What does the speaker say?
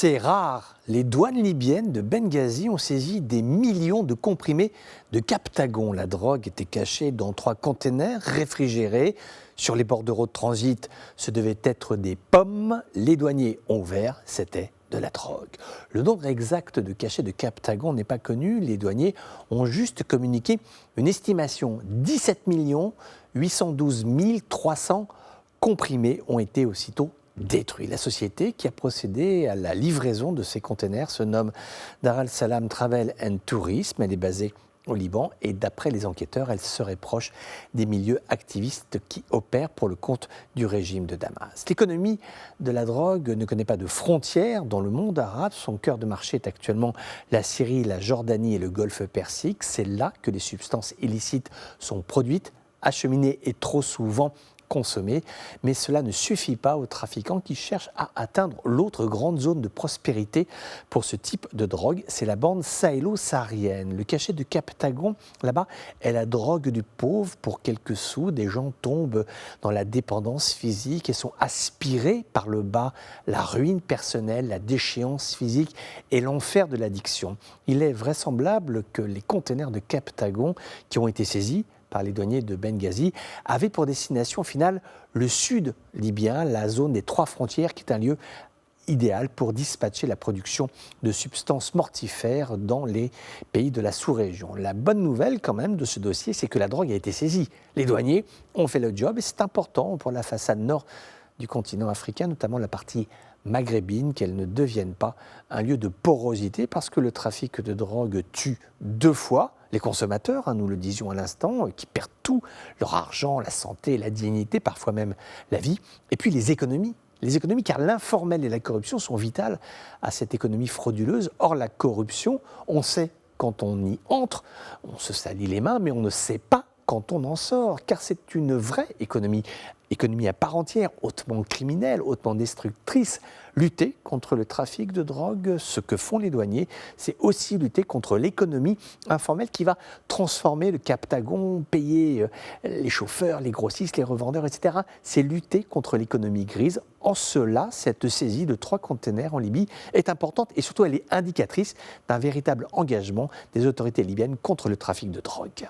C'est rare. Les douanes libyennes de Benghazi ont saisi des millions de comprimés de Captagon. La drogue était cachée dans 3 containers réfrigérés. Sur les bordereaux de transit, ce devaient être des pommes. Les douaniers ont ouvert, c'était de la drogue. Le nombre exact de cachets de Captagon n'est pas connu. Les douaniers ont juste communiqué une estimation. 17 812 300 comprimés ont été aussitôt détruit. La société qui a procédé à la livraison de ces containers se nomme Dar al Salam Travel and Tourism. Elle est basée au Liban et d'après les enquêteurs, elle serait proche des milieux activistes qui opèrent pour le compte du régime de Damas. L'économie de la drogue ne connaît pas de frontières dans le monde arabe. Son cœur de marché est actuellement la Syrie, la Jordanie et le Golfe Persique. C'est là que les substances illicites sont produites, acheminées et trop souvent consommées, mais cela ne suffit pas aux trafiquants qui cherchent à atteindre l'autre grande zone de prospérité pour ce type de drogue, c'est la bande sahélo-saharienne. Le cachet de Captagon, là-bas, est la drogue du pauvre. Pour quelques sous, des gens tombent dans la dépendance physique et sont aspirés par le bas, la ruine personnelle, la déchéance physique et l'enfer de l'addiction. Il est vraisemblable que les containers de Captagon qui ont été saisis par les douaniers de Benghazi, avaient pour destination finale le sud libyen, la zone des 3 frontières, qui est un lieu idéal pour dispatcher la production de substances mortifères dans les pays de la sous-région. La bonne nouvelle quand même de ce dossier, c'est que la drogue a été saisie. Les douaniers ont fait le job et c'est important pour la façade nord du continent africain, notamment la partie maghrébine, qu'elle ne devienne pas un lieu de porosité parce que le trafic de drogue tue 2 fois les consommateurs, nous le disions à l'instant, qui perdent tout, leur argent, la santé, la dignité, parfois même la vie, et puis les économies. Les économies, car l'informel et la corruption sont vitales à cette économie frauduleuse. Or, la corruption, on sait quand on y entre, on se salit les mains, mais on ne sait pas quand on en sort, car c'est une vraie économie à part entière, hautement criminelle, hautement destructrice. Lutter contre le trafic de drogue, ce que font les douaniers, c'est aussi lutter contre l'économie informelle qui va transformer le Captagon, payer les chauffeurs, les grossistes, les revendeurs, etc. C'est lutter contre l'économie grise. En cela, cette saisie de 3 containers en Libye est importante et surtout elle est indicatrice d'un véritable engagement des autorités libyennes contre le trafic de drogue.